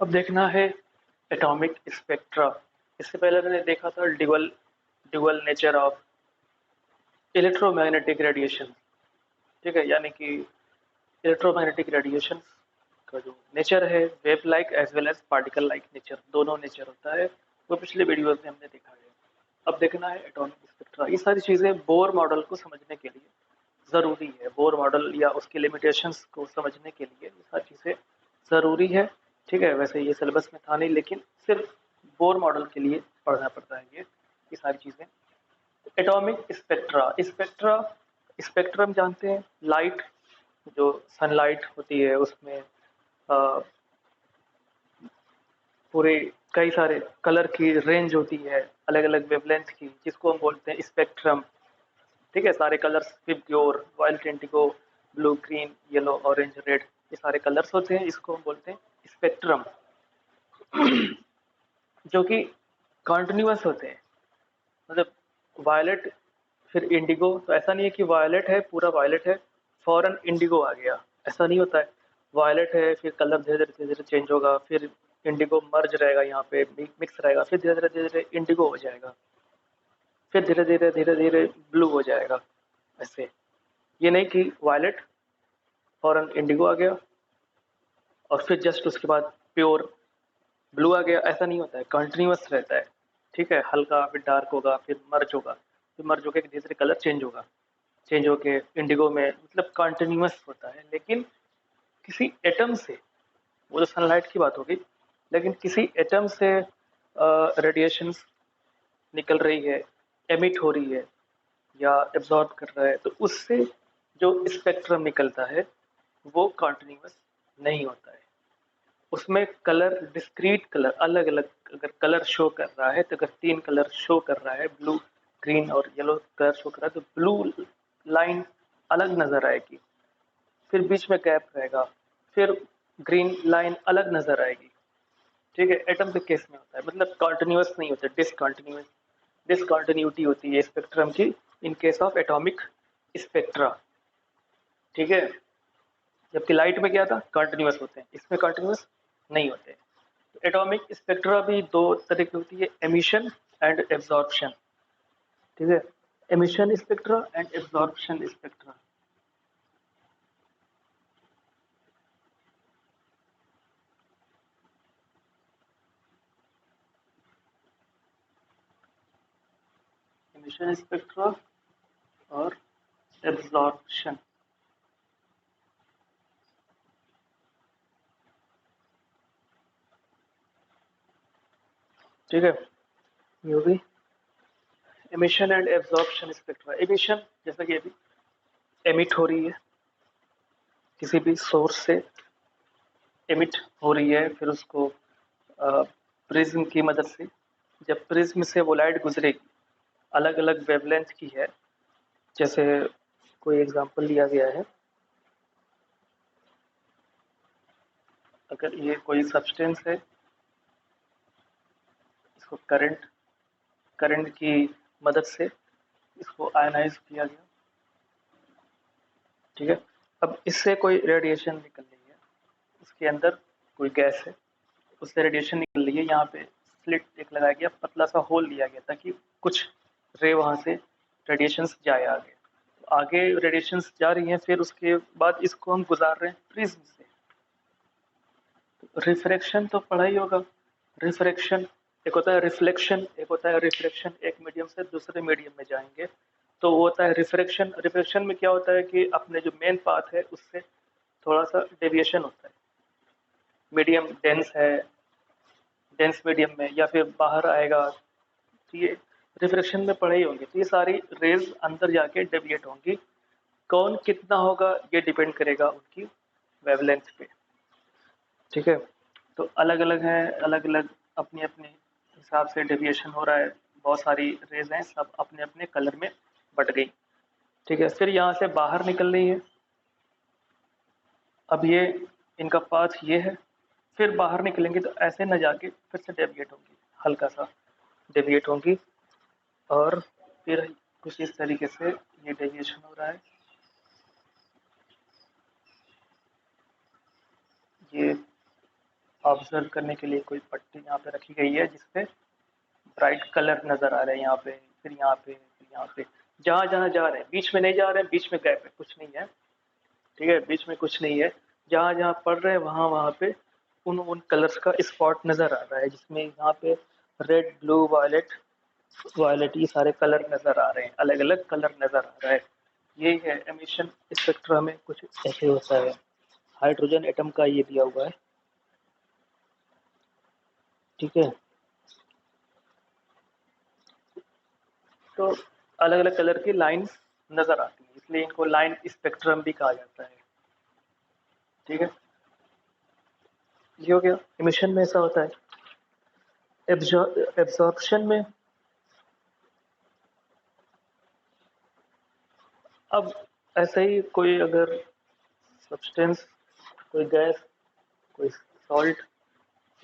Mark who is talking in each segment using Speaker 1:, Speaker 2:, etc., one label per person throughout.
Speaker 1: अब देखना है एटॉमिक स्पेक्ट्रा। इससे पहले मैंने देखा था dual dual nature of electromagnetic radiation. ठीक है, यानी कि इलेक्ट्रोमैग्नेटिक रेडिएशन का जो नेचर है wave like as well as particle like nature, दोनों नेचर होता है, वो पिछले वीडियोस में हमने देखा है। अब देखना है एटॉमिक स्पेक्ट्रा। ये सारी चीजें बोर मॉडल को समझने के लिए जरूरी है। बोर मॉडल या उसके लिमिटेशंस को समझने के लिए ये सारी चीजें जरूरी है। ठीक है, वैसे ये सिलेबस में था नहीं, लेकिन सिर्फ बोर मॉडल के लिए पढ़ना पड़ता है ये सारी चीजें। एटॉमिक स्पेक्ट्रा, स्पेक्ट्रम जानते हैं, लाइट, जो सनलाइट होती है उसमें पूरे कई सारे कलर की रेंज होती है, अलग अलग वेवलेंथ की, जिसको हम बोलते हैं स्पेक्ट्रम। ठीक है, सारे colours pure violet, indigo, blue, green, yellow, orange, red, ये सारे कलर्स होते हैं, इसको हम बोलते हैं स्पेक्ट्रम, जो कि कॉन्टिन्यूअस होते हैं। मतलब वायलेट फिर इंडिगो, तो ऐसा नहीं है कि वायलेट है पूरा वायलेट है फौरन इंडिगो आ गया, ऐसा नहीं होता है। वायलेट है फिर कलर धीरे धीरे चेंज होगा, फिर इंडिगो मर्ज रहेगा, यहाँ पे मिक्स रहेगा, फिर धीरे धीरे इंडिगो हो जाएगा, फिर धीरे धीरे ब्लू हो जाएगा। ऐसे ये नहीं कि वायलेट फौरन इंडिगो आ गया और फिर जस्ट उसके बाद प्योर ब्लू आ गया, ऐसा नहीं होता है, कंटिन्यूअस रहता है। ठीक है, हल्का फिर डार्क होगा, फिर मर्ज होगा, फिर मर्ज होकर धीरे धीरे कलर चेंज होगा, चेंज होके इंडिगो में, मतलब कंटिन्यूअस होता है। लेकिन किसी एटम से, वो तो सनलाइट की बात होगी, लेकिन किसी एटम से रेडिएशन निकल रही है, एमिट हो रही है या एब्जॉर्ब कर रहा है, तो उससे जो स्पेक्ट्रम निकलता है वो कंटिन्यूअस नहीं होता है। उसमें कलर, डिस्क्रीट कलर, अलग अलग अगर कलर शो कर रहा है, तो अगर 3 कलर शो कर रहा है, ब्लू, ग्रीन और येलो कलर शो कर रहा है, तो ब्लू लाइन अलग नजर आएगी, फिर बीच में गैप रहेगा, फिर ग्रीन लाइन अलग नजर आएगी। ठीक है, एटम के केस में होता है, मतलब कंटिन्यूअस नहीं होता, डिसकंटिन्यूअस, डिसकंटिन्यूटी होती है स्पेक्ट्रम की in case of atomic spectra. ठीक है, जबकि लाइट में क्या था, कंटिन्यूअस होते हैं, इसमें कंटिन्यूअस नहीं होते। तो एटॉमिक स्पेक्ट्रा भी दो तरह की होती है, एमिशन एंड एब्जॉर्प्शन। ठीक है, emission spectra and absorption spectra. Emission spectra और एब्जॉर्प्शन। ठीक है, ये होगी emission and absorption spectra. Emission जैसा कि अभी एमिट हो रही है, किसी भी सोर्स से एमिट हो रही है, फिर उसको प्रिज्म की मदद से, जब प्रिज्म से वो लाइट गुजरेगी, अलग अलग वेवलेंथ की है। जैसे कोई एग्जांपल लिया गया है, अगर ये कोई सब्सटेंस है, इसको करंट करंट की मदद से इसको आयनाइज किया गया। ठीक है, अब इससे कोई रेडिएशन निकल रही है, उसके अंदर कोई गैस है, उससे रेडिएशन निकल रही है, यहाँ पे स्लिट एक लगाया गया, पतला सा होल लिया गया ताकि कुछ रे वहां से रेडिएशन जाए आगे। तो आगे रेडिएशन जा रही हैं, फिर उसके बाद इसको हम गुजार रहे हैं प्रिज्म से। रिफ्रैक्शन तो पढ़ा ही होगा। रिफ्रैक्शन एक होता है रिफ्लेक्शन, एक होता है रिफ्रैक्शन, एक मीडियम से दूसरे मीडियम में जाएंगे तो वो होता है रिफ्रैक्शन। रिफ्रैक्शन में क्या होता है कि अपने जो मेन पाथ है उससे थोड़ा सा डेविएशन होता है, मीडियम डेंस है, डेंस मीडियम में या फिर बाहर आएगा, तो ये रिफ्रैक्शन में पढ़े ही होंगे। तो ये सारी रेज अंदर जाके डेविएट होंगी, कौन कितना होगा ये डिपेंड करेगा उनकी वेवलेंथ पे। ठीक है, तो अलग अलग है, अलग अलग अपने अपने हिसाब से डेविएशन हो रहा है, बहुत सारी रेज हैं, सब अपने अपने कलर में बट गई। ठीक है, फिर यहाँ से बाहर निकल रही है, अब ये इनका पाथ ये है, फिर बाहर निकलेंगे तो ऐसे न जाके फिर से डेविएट होंगी, हल्का सा डेविएट होंगी, और फिर कुछ इस तरीके से ये डेविएशन हो रहा है। ये ऑब्जर्व करने के लिए कोई पट्टी यहाँ पे रखी गई है जिसपे ब्राइट कलर नजर आ रहे हैं, यहाँ पे, फिर यहाँ पे, फिर यहाँ पे, जहाँ जहाँ जा रहे हैं, बीच में नहीं जा रहे हैं, बीच में गैप है, कुछ नहीं है, ठीक है, बीच में कुछ नहीं है, जहाँ जहाँ पड़ रहे हैं वहाँ वहाँ पे उन उन कलर्स का स्पॉट नजर आ रहा है, जिसमें यहाँ पे रेड, ब्लू, वायलेट, वायलेट, ये सारे कलर नजर आ रहे हैं, अलग अलग कलर नजर आ रहा है। ये है एमिशन स्पेक्ट्रा में कुछ ऐसे होता है। हाइड्रोजन एटम का ये दिया हुआ है, ठीक है। तो अलग अलग कलर की लाइंस नजर आती है, इसलिए इनको लाइन स्पेक्ट्रम भी कहा जाता है, ठीक है। ये हो गया, इमिशन में ऐसा होता है। एब्जॉर्प्शन में, अब ऐसे ही कोई अगर सब्सटेंस, कोई गैस, कोई सॉल्ट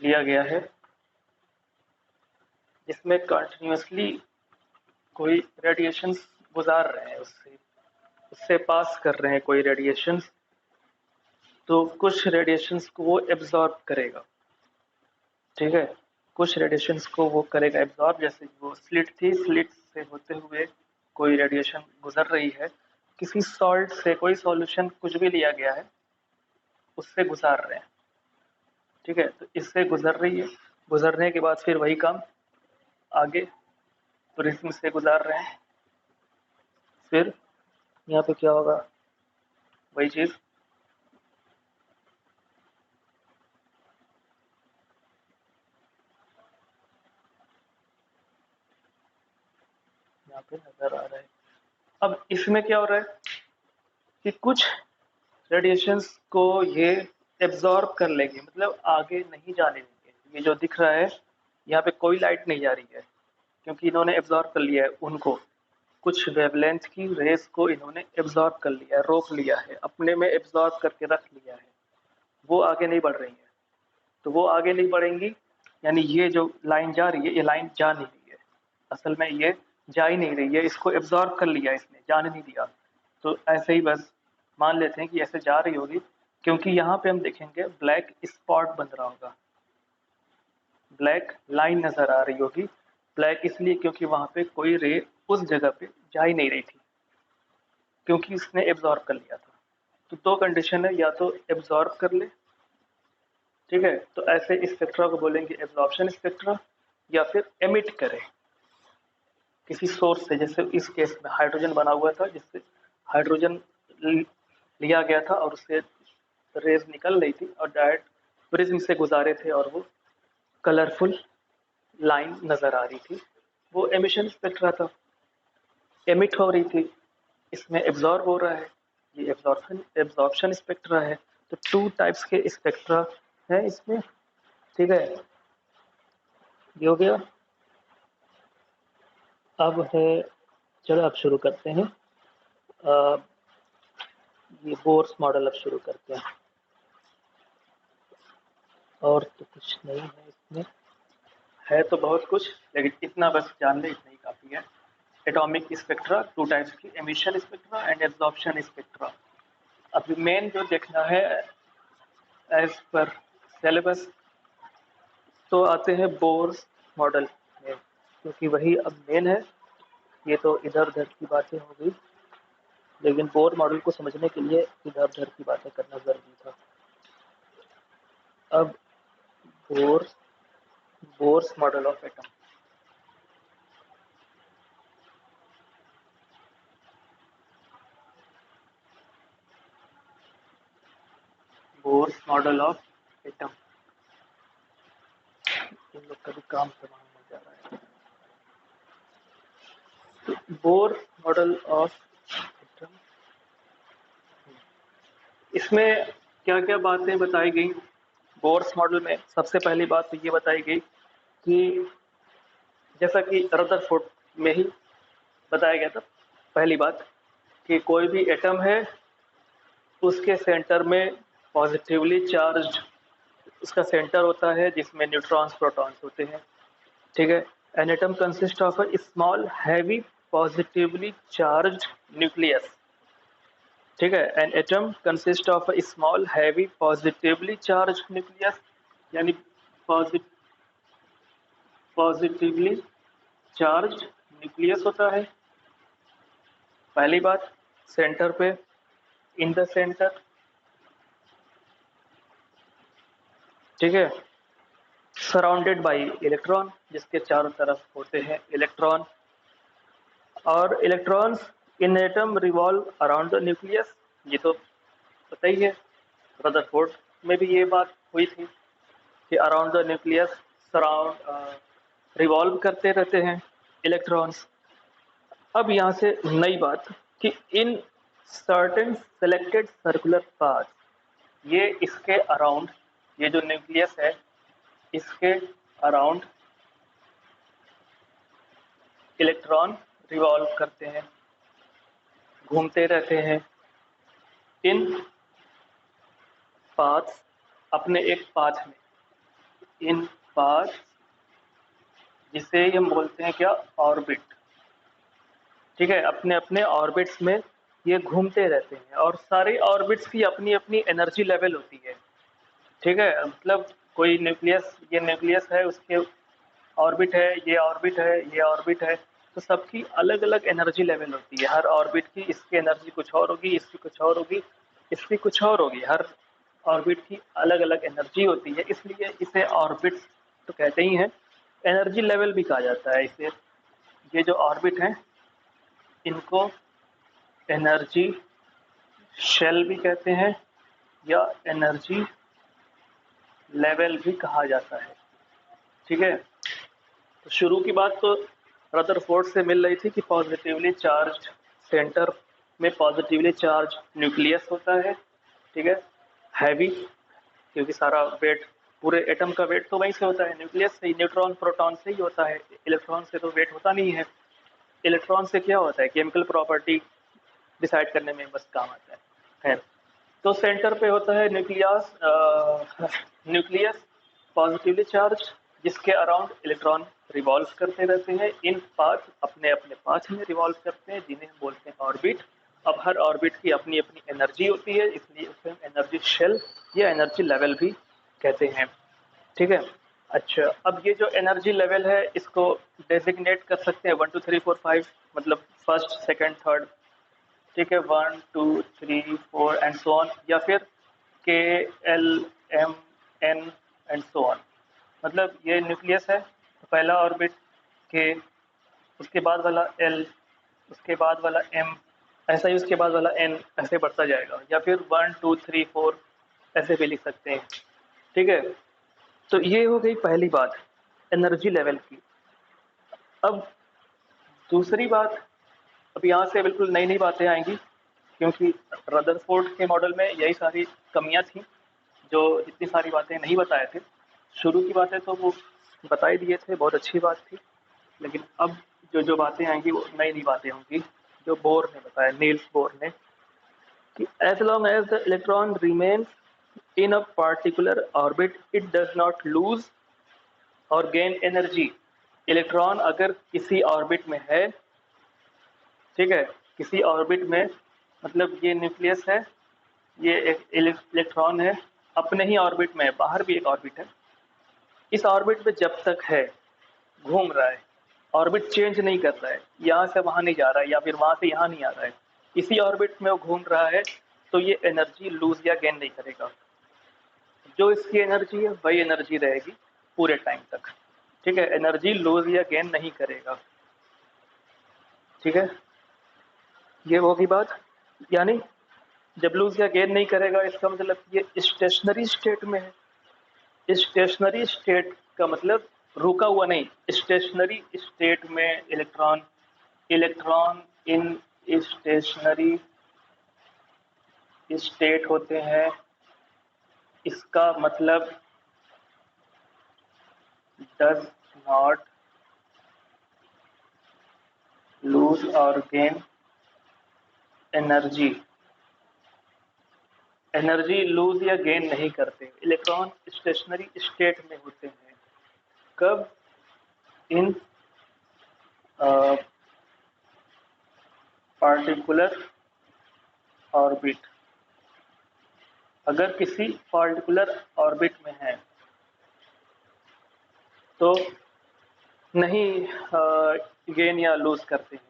Speaker 1: लिया गया है जिसमें कंटिन्यूसली कोई रेडिएशंस गुजार रहे हैं, उससे उससे पास कर रहे हैं कोई रेडिएशंस, तो कुछ रेडिएशंस को वो एब्जॉर्ब करेगा, ठीक है। कुछ रेडिएशंस को वो करेगा एब्जॉर्ब, जैसे वो स्लिट थी, स्लिट से होते हुए कोई रेडिएशन गुजर रही है, किसी सॉल्ट से कोई सॉल्यूशन कुछ भी लिया गया है उससे गुजार रहे हैं, ठीक है। तो इससे गुजर रही है, गुजरने के बाद फिर वही काम आगे प्रिज्म से गुजार रहे हैं, फिर यहाँ पे क्या होगा, वही चीज, यहाँ पे नजर आ रहा है। अब इसमें क्या हो रहा है कि कुछ रेडिएशंस को ये एब्जॉर्ब कर लेंगे, मतलब आगे नहीं जाने देंगे। ये जो दिख रहा है यहाँ पे कोई लाइट नहीं जा रही है, क्योंकि इन्होंने एब्जॉर्ब कर लिया है उनको, कुछ वेवलेंथ की रेस को इन्होंने एब्जॉर्ब कर लिया है, रोक लिया है, अपने में एब्जॉर्ब करके रख लिया है, वो आगे नहीं बढ़ रही है। तो वो आगे नहीं बढ़ेंगी, यानी ये जो लाइन जा रही है, ये लाइन जा नहीं रही है, असल में ये जा ही नहीं रही है, इसको एब्जॉर्ब कर लिया इसने, जाने नहीं दिया। तो ऐसे ही बस मान लेते हैं कि ऐसे जा रही होगी, क्योंकि यहाँ पे हम देखेंगे ब्लैक स्पॉट बन रहा होगा, ब्लैक लाइन नजर आ रही होगी। ब्लैक इसलिए क्योंकि वहां पे कोई रे उस जगह पे जा ही नहीं रही थी, क्योंकि इसने एब्जॉर्ब कर लिया था। तो दो कंडीशन है, या तो एब्जॉर्ब कर ले, ठीक है, तो ऐसे स्पेक्ट्रा को बोलेंगे एब्जॉर्प्शन स्पेक्ट्रा, या फिर एमिट करे किसी सोर्स से, जैसे इस केस में हाइड्रोजन बना हुआ था, जिससे हाइड्रोजन लिया गया था और उससे रेज निकल रही थी और डायरेक्ट प्रिज्म से गुजारे थे और वो कलरफुल लाइन नजर आ रही थी, वो एमिशन स्पेक्ट्रा था, एमिट हो रही थी, इसमें एब्जॉर्ब हो रहा है, ये एब्जॉर्प्शन स्पेक्ट्रा है। तो टू टाइप्स के स्पेक्ट्रा है इसमें, ठीक है। ये हो गया। अब है, चलो अब शुरू करते हैं, ये बोर्स मॉडल अब शुरू करते हैं, और तो कुछ नहीं है इसमें, है तो बहुत कुछ, लेकिन इतना बस जान ले, इतना ही काफी है। एटॉमिक स्पेक्ट्रा टू टाइप्स की, emission spectra and absorption spectra. अभी मेन जो देखना है एज पर सिलेबस, तो आते हैं बोर्स मॉडल में, क्योंकि वही अब मेन है। ये तो इधर उधर की बातें हो गई, लेकिन बोर मॉडल को समझने के लिए इधर उधर की बातें करना जरूरी था। अब Bohr's model of atom, Bohr's model of atom, इन लोग का भी काम तमाम हो जा रहा है। तो बोर मॉडल ऑफ एटम, इसमें क्या क्या बातें बताई गई बोर्स मॉडल में। सबसे पहली बात तो ये बताई गई कि जैसा कि रदरफोर्ड में ही बताया गया था, पहली बात कि कोई भी एटम है उसके सेंटर में पॉजिटिवली चार्ज उसका सेंटर होता है, जिसमें न्यूट्रॉन्स प्रोटॉन्स होते हैं, ठीक है। An atom consist of a small heavy positively charged nucleus, ठीक है। An atom consist of a small heavy positively charged nucleus यानी पॉजिटिवली चार्ज न्यूक्लियस होता है, पहली बात। सेंटर पे, इन द सेंटर, ठीक है। सराउंडेड बाई इलेक्ट्रॉन, जिसके चारों तरफ होते हैं इलेक्ट्रॉन। और electrons in atom revolve around the nucleus, ये तो पता ही है, रदरफोर्ड में भी ये बात हुई थी कि around the nucleus surround revolve करते रहते हैं इलेक्ट्रॉन्स। अब यहाँ से नई बात कि in certain selected circular path, ये इसके अराउंड, ये जो न्यूक्लियस है इसके अराउंड इलेक्ट्रॉन रिवॉल्व करते हैं, घूमते रहते हैं इन पाथ्स, अपने एक पाथ में, इन पाथ, जिसे हम बोलते हैं क्या, ऑर्बिट, ठीक है। अपने अपने ऑर्बिट्स में ये घूमते रहते हैं और सारे ऑर्बिट्स की अपनी अपनी एनर्जी लेवल होती है, ठीक है। मतलब कोई न्यूक्लियस, ये न्यूक्लियस है, उसके ऑर्बिट है, ये ऑर्बिट है, ये ऑर्बिट है, तो सबकी अलग अलग एनर्जी लेवल होती है हर ऑर्बिट की। इसकी एनर्जी कुछ और होगी, इसकी कुछ और होगी, इसकी कुछ और होगी, हर ऑर्बिट की अलग अलग एनर्जी होती है, इसलिए इसे ऑर्बिट तो कहते ही हैं। एनर्जी लेवल भी कहा जाता है इसे। ये जो ऑर्बिट हैं इनको एनर्जी शेल भी कहते हैं या एनर्जी लेवल भी कहा जाता है, ठीक है। तो शुरू की बात तो रदरफोर्ड से मिल रही थी कि पॉजिटिवली चार्ज सेंटर में पॉजिटिवली चार्ज न्यूक्लियस होता है, ठीक है, हैवी, क्योंकि सारा वेट, पूरे एटम का वेट तो वहीं से होता है, न्यूक्लियस से ही, न्यूट्रॉन प्रोटॉन से ही होता है, इलेक्ट्रॉन से तो वेट होता नहीं है। इलेक्ट्रॉन से क्या होता है, केमिकल प्रॉपर्टी डिसाइड करने में बस काम आता है, खैर। तो सेंटर पे होता है न्यूक्लियस, न्यूक्लियस पॉजिटिवली चार्ज, जिसके अराउंड इलेक्ट्रॉन रिवॉल्व करते रहते हैं इन पाथ, अपने अपने पाथ में रिवॉल्व करते हैं, जिन्हें हम बोलते हैं ऑर्बिट। अब हर ऑर्बिट की अपनी अपनी एनर्जी होती है, इसलिए उसे हम एनर्जी शेल या एनर्जी लेवल भी कहते हैं, ठीक है। अच्छा, अब ये जो एनर्जी लेवल है इसको डेजिग्नेट कर सकते हैं 1 2 3 4 5, मतलब फर्स्ट सेकंड थर्ड, ठीक है, 1 2 3 4 एंड सो ऑन, या फिर K, L, M, N and so on. मतलब ये न्यूक्लियस है तो पहला ऑर्बिट के, उसके बाद वाला एल, उसके बाद वाला एम, ऐसा ही उसके बाद वाला एन, ऐसे बढ़ता जाएगा, या फिर 1 2 3 4 ऐसे भी लिख सकते हैं, ठीक है। तो ये हो गई पहली बात एनर्जी लेवल की। अब दूसरी बात, अब यहाँ से बिल्कुल नई नई बातें आएंगी, क्योंकि रदरफोर्ड के मॉडल में यही सारी कमियां थी, जो इतनी सारी बातें नहीं बताए थे। शुरू की बातें तो वो बता ही दिए थे, बहुत अच्छी बात थी, लेकिन अब जो जो बातें आएंगी वो नई नई बातें होंगी, जो बोर ने बताया, नील्स बोर ने, कि as long as the electron remains in a particular orbit it does not lose और गेन एनर्जी। इलेक्ट्रॉन अगर किसी ऑर्बिट में है, ठीक है, किसी ऑर्बिट में, मतलब ये न्यूक्लियस है, ये एक इलेक्ट्रॉन है, अपने ही ऑर्बिट में, बाहर भी एक ऑर्बिट है, इस ऑर्बिट में जब तक है, घूम रहा है, ऑर्बिट चेंज नहीं कर रहा है, यहाँ से वहाँ नहीं जा रहा है या फिर वहाँ से यहाँ नहीं आ रहा है, इसी ऑर्बिट में वो घूम रहा है, तो ये एनर्जी लूज या गेन नहीं करेगा। जो इसकी एनर्जी है वही एनर्जी रहेगी पूरे टाइम तक, ठीक है, एनर्जी लूज या गेन नहीं करेगा, ठीक है। ये होगी बात, यानी जब लूज या गेन नहीं करेगा इसका मतलब ये स्टेशनरी स्टेट में है। स्टेशनरी स्टेट का मतलब रुका हुआ नहीं, स्टेशनरी स्टेट में electron, electron in stationery state होते हैं, इसका मतलब डज नॉट लूज और गेन एनर्जी, एनर्जी लूज या गेन नहीं करते, इलेक्ट्रॉन स्टेशनरी स्टेट में होते हैं। कब? इन पार्टिकुलर ऑर्बिट, अगर किसी पार्टिकुलर ऑर्बिट में है, तो नहीं गेन या लूज करते हैं।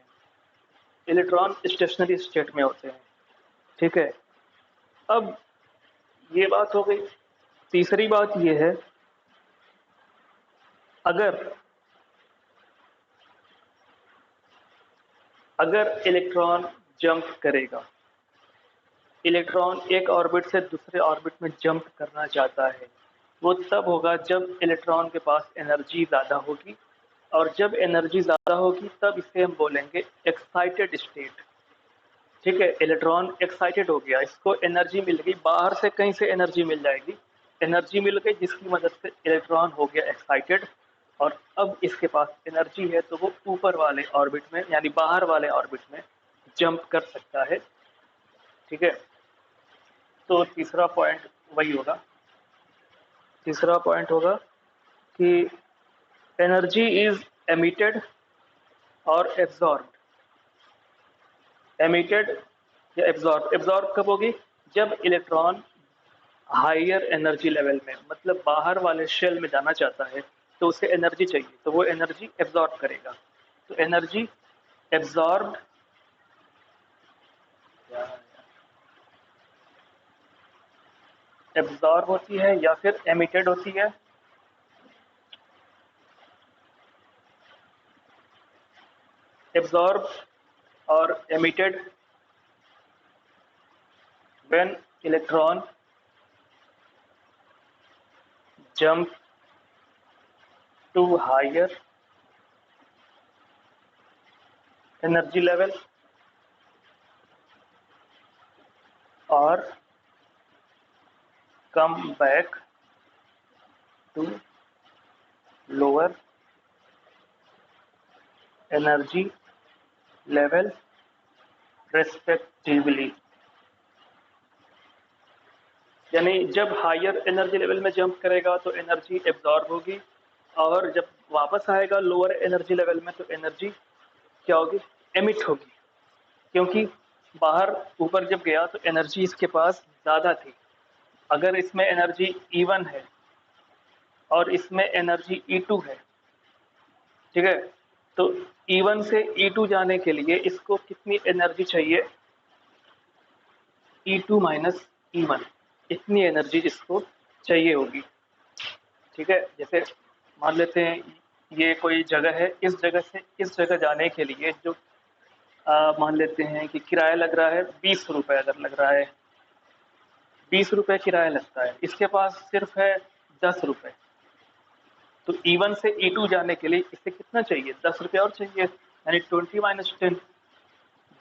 Speaker 1: इलेक्ट्रॉन स्टेशनरी स्टेट में होते हैं। ठीक है, अब ये बात हो गई। तीसरी बात ये है, अगर अगर इलेक्ट्रॉन जंप करेगा, इलेक्ट्रॉन एक ऑर्बिट से दूसरे ऑर्बिट में जंप करना चाहता है, वो तब होगा जब इलेक्ट्रॉन के पास एनर्जी ज़्यादा होगी, और जब एनर्जी ज़्यादा होगी तब इसे हम बोलेंगे एक्साइटेड स्टेट। ठीक है, इलेक्ट्रॉन एक्साइटेड हो गया, इसको एनर्जी मिल गई, बाहर से कहीं से एनर्जी मिल जाएगी, एनर्जी मिल गई जिसकी मदद से इलेक्ट्रॉन हो गया एक्साइटेड, और अब इसके पास एनर्जी है तो वो ऊपर वाले ऑर्बिट में यानी बाहर वाले ऑर्बिट में जंप कर सकता है। ठीक है, तो तीसरा पॉइंट वही होगा। तीसरा पॉइंट होगा कि एनर्जी इज एमिटेड और एब्जॉर्ब्ड। एमिटेड या एब्जॉर्ब, एब्जॉर्ब कब होगी? जब इलेक्ट्रॉन हायर एनर्जी लेवल में, मतलब बाहर वाले शेल में जाना चाहता है, तो उसे एनर्जी चाहिए, तो वो एनर्जी एब्जॉर्ब करेगा। तो एनर्जी एब्जॉर्ब एब्जॉर्ब होती है या फिर एमिटेड होती है। एब्जॉर्ब और emitted when electron jump to higher energy level और come back to lower energy level respectively. यानी जब हायर एनर्जी लेवल में जंप करेगा तो एनर्जी एब्जॉर्ब होगी, और जब वापस आएगा लोअर एनर्जी लेवल में तो एनर्जी क्या होगी? एमिट होगी, क्योंकि बाहर ऊपर जब गया तो एनर्जी इसके पास ज़्यादा थी। अगर इसमें एनर्जी E1 है और इसमें एनर्जी E2 है, ठीक है, तो E1 से E2 जाने के लिए इसको कितनी एनर्जी चाहिए? E2 माइनस E1, इतनी एनर्जी इसको चाहिए होगी। ठीक है, जैसे मान लेते हैं ये कोई जगह है, इस जगह से इस जगह जाने के लिए जो मान लेते हैं कि किराया लग रहा है 20 रुपये, अगर लग रहा है 20 रुपये किराया लगता है, इसके पास सिर्फ है 10 रुपये, तो E1 से E2 जाने के लिए इसे कितना चाहिए? 10 रुपये और चाहिए, यानी 20 माइनस 10,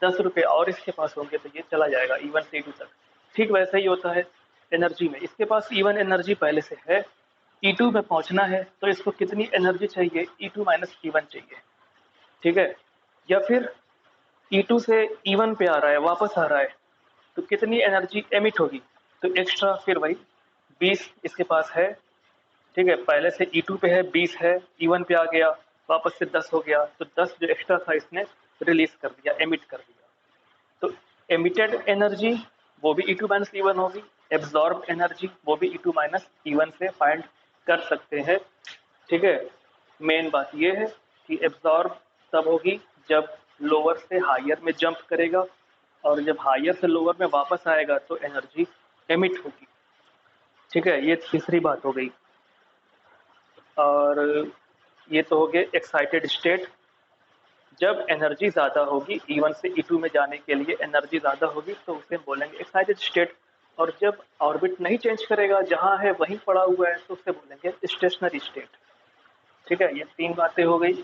Speaker 1: 10 रुपये और इसके पास होंगे तो ये चला जाएगा E1 से E2 तक। ठीक वैसे ही होता है एनर्जी में, इसके पास E1 एनर्जी पहले से है, E2 में पहुंचना है तो इसको कितनी एनर्जी चाहिए? E2 माइनस E1 चाहिए। ठीक है, या फिर E2 से E1 पे आ रहा है, वापस आ रहा है, तो कितनी एनर्जी एमिट होगी? तो एक्स्ट्रा फिर वही 20 इसके पास है। ठीक है, पहले से E2 पे है 20 है, E1 पे आ गया, वापस से 10 हो गया, तो 10 जो एक्स्ट्रा था इसने रिलीज कर दिया, एमिट कर दिया। तो एमिटेड एनर्जी वो भी E2 माइनस E1 होगी, एब्जॉर्ब एनर्जी वो भी E2 माइनस E1 से फाइंड कर सकते हैं। ठीक है, मेन बात ये है कि एब्जॉर्ब तब होगी जब लोअर से हायर में जंप करेगा, और जब हायर से लोअर में वापस आएगा तो एनर्जी एमिट होगी। ठीक है, ये तीसरी बात हो गई। और ये तो हो गए एक्साइटेड स्टेट, जब एनर्जी ज़्यादा होगी, E1 से E2 में जाने के लिए एनर्जी ज़्यादा होगी तो उसे बोलेंगे एक्साइटेड स्टेट, और जब ऑर्बिट नहीं चेंज करेगा, जहाँ है वहीं पड़ा हुआ है, तो उसे बोलेंगे स्टेशनरी स्टेट। ठीक है, ये तीन बातें हो गई।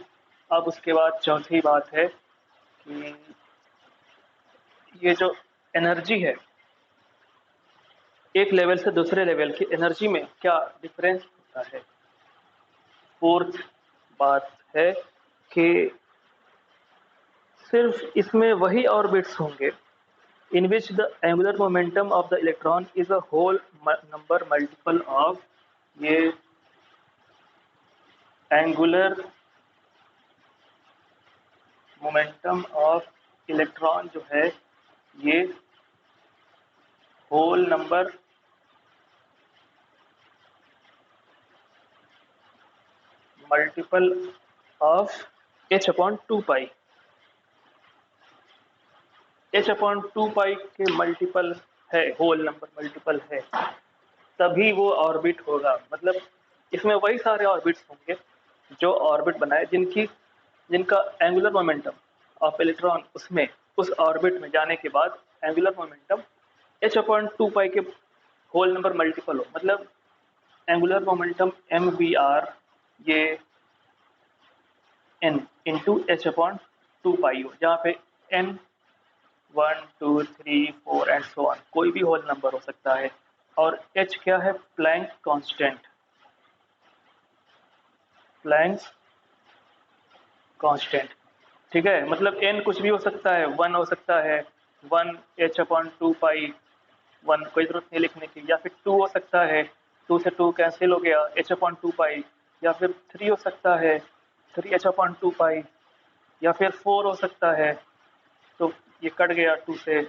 Speaker 1: अब उसके बाद चौथी बात है कि ये जो एनर्जी है, एक लेवल से दूसरे लेवल की एनर्जी में क्या डिफरेंस होता है। फोर्थ बात है कि सिर्फ इसमें वही ऑर्बिट्स होंगे in which the angular momentum of the electron is a whole number multiple of ये angular momentum of electron जो है ये whole number multiple of h upon 2 pi. h upon 2 pi के मल्टीपल है, होल नंबर मल्टीपल है, तभी वो orbit होगा। मतलब इसमें वही सारे ऑर्बिट्स होंगे जो ऑर्बिट बनाए जिनका एंगुलर मोमेंटम ऑफ इलेक्ट्रॉन उसमें उस ऑर्बिट में जाने के बाद angular momentum h upon 2 pi के होल नंबर मल्टीपल हो। मतलब एंगुलर मोमेंटम mvr ये n इंटू h अपॉन 2 पाई हो, जहाँ पे n 1 2 3 4 एंड सो ऑन कोई भी होल नंबर हो सकता है। और h क्या है? प्लैंक कांस्टेंट, प्लैंक कांस्टेंट, ठीक है। मतलब n कुछ भी हो सकता है, 1 हो सकता है, 1 h अपॉन 2 पाई, 1 कोई जरूरत नहीं लिखने की, या फिर 2 हो सकता है, 2 से 2 कैंसिल हो गया, h अपॉन 2 पाई, या फिर 3 हो सकता है, 3 h अपॉन 2 पाई, या फिर 4 हो सकता है, तो ये कट गया 2 से,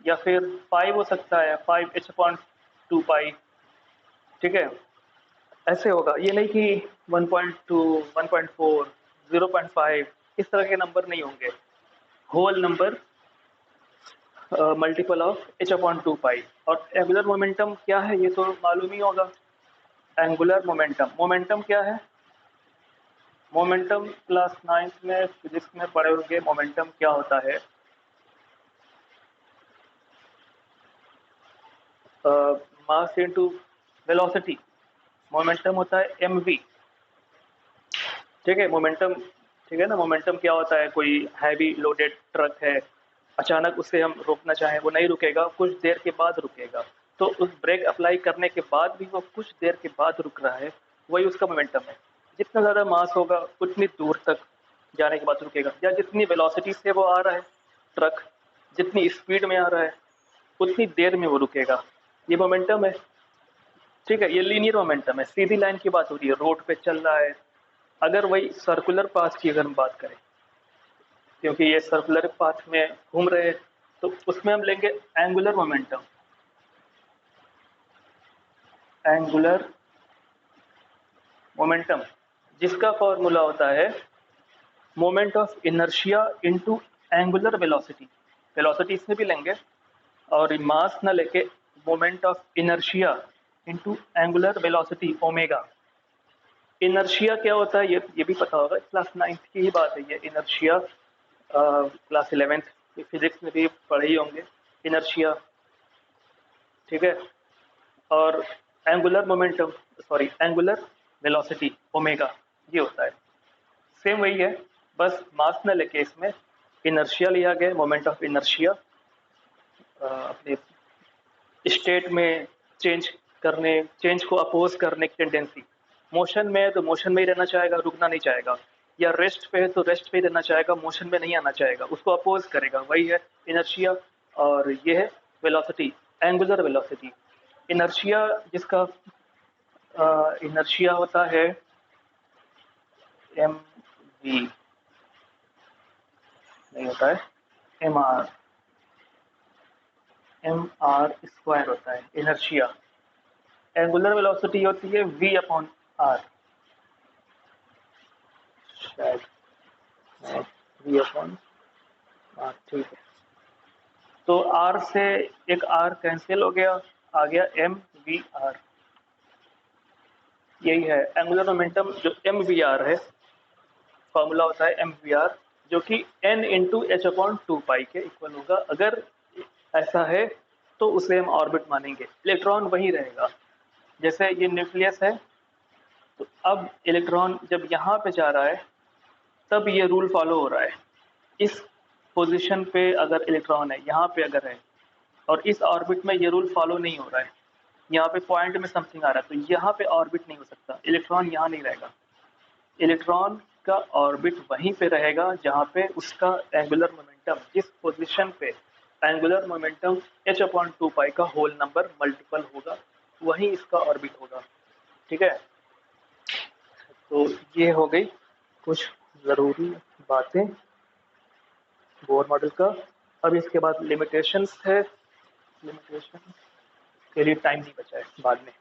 Speaker 1: या फिर 5 हो सकता है, 5 h अपॉन 2 पाई, ठीक है। ऐसे होगा, ये नहीं कि 1.2 1.4 0.5 इस तरह के नंबर नहीं होंगे। Whole number multiple of h upon 2 pi. और एंगुलर मोमेंटम क्या है ये तो मालूम ही होगा। एंगुलर मोमेंटम, मोमेंटम क्या है? मोमेंटम क्लास 9th में फिजिक्स में पढ़े होंगे। मोमेंटम क्या होता है? Mass into velocity. मोमेंटम होता है mv, ठीक है। मोमेंटम, ठीक है ना। मोमेंटम क्या होता है? कोई हैवी लोडेड ट्रक है, अचानक उसे हम रोकना चाहें, वो नहीं रुकेगा, कुछ देर के बाद रुकेगा। तो उस ब्रेक अप्लाई करने के बाद भी वो कुछ देर के बाद रुक रहा है, वही उसका मोमेंटम है। जितना ज़्यादा मास होगा उतनी दूर तक जाने के बाद रुकेगा, या जितनी वेलोसिटी से वो आ रहा है ट्रक, जितनी स्पीड में आ रहा है उतनी देर में वो रुकेगा। ये मोमेंटम है, ठीक है। ये लीनियर मोमेंटम है, सीधी लाइन की बात हो रही है, रोड पे चल रहा है। अगर वही सर्कुलर पाथ की अगर हम बात करें, क्योंकि ये सर्कुलर पाथ में घूम रहे हैं, तो उसमें हम लेंगे एंगुलर मोमेंटम। एंगुलर मोमेंटम जिसका फॉर्मूला होता है moment of inertia into angular velocity. Velocity इसमें भी लेंगे और मास ना लेके moment of inertia into angular velocity omega. Inertia क्या होता है ये भी पता होगा, क्लास 9th की ही बात है ये। इनर्शिया क्लास 11th फिजिक्स में भी पढ़े ही होंगे इनर्शिया, ठीक है। और angular momentum, sorry angular velocity omega, ये होता है। सेम वही है, बस मास न लेके इसमें इनर्शिया लिया गया, मोमेंट ऑफ इनर्शिया अपने स्टेट में चेंज को अपोज करने की टेंडेंसी। मोशन में है तो मोशन में ही रहना चाहेगा, रुकना नहीं चाहेगा, या रेस्ट पे है तो रेस्ट पे ही रहना चाहेगा, मोशन में नहीं आना चाहेगा, उसको अपोज करेगा, वही है इनर्शिया। और ये है वेलोसिटी, एंगुलर वेलोसिटी। इनर्शिया जिसका इनर्शिया होता है एम वी, नहीं होता है एम आर स्क्वायर होता है इनर्शिया। एंगुलर वेलोसिटी होती है v अपॉन आर, शायद v अपॉन आर, ठीक है। तो r से एक r कैंसिल हो गया, आ गया एम वी आर। यही है एंगुलर मोमेंटम। जो एम वी आर है, फॉर्मूला होता है एम वी आर, जो कि n into h upon 2 pi के इक्वल होगा। अगर ऐसा है तो उसे हम ऑर्बिट मानेंगे, इलेक्ट्रॉन वहीं रहेगा। जैसे ये न्यूक्लियस है, तो अब इलेक्ट्रॉन जब यहाँ पे जा रहा है तब ये रूल फॉलो हो रहा है। इस पोजीशन पे अगर इलेक्ट्रॉन है, यहाँ पे अगर है, और इस ऑर्बिट में ये रूल फॉलो नहीं हो रहा है, यहाँ पे पॉइंट में समथिंग आ रहा है, तो यहाँ पे ऑर्बिट नहीं हो सकता, इलेक्ट्रॉन यहाँ नहीं रहेगा। इलेक्ट्रॉन का ऑर्बिट वहीं पे रहेगा जहाँ पे उसका एंगुलर मोमेंटम, जिस पोजीशन पे एंगुलर मोमेंटम h अपॉन 2 पाई का होल नंबर मल्टीपल होगा, वहीं इसका ऑर्बिट होगा, ठीक है। तो ये हो गई कुछ ज़रूरी बातें बोर मॉडल का। अब इसके बाद लिमिटेशंस है, लिमिटेशन के लिए टाइम नहीं बचा है बाद में।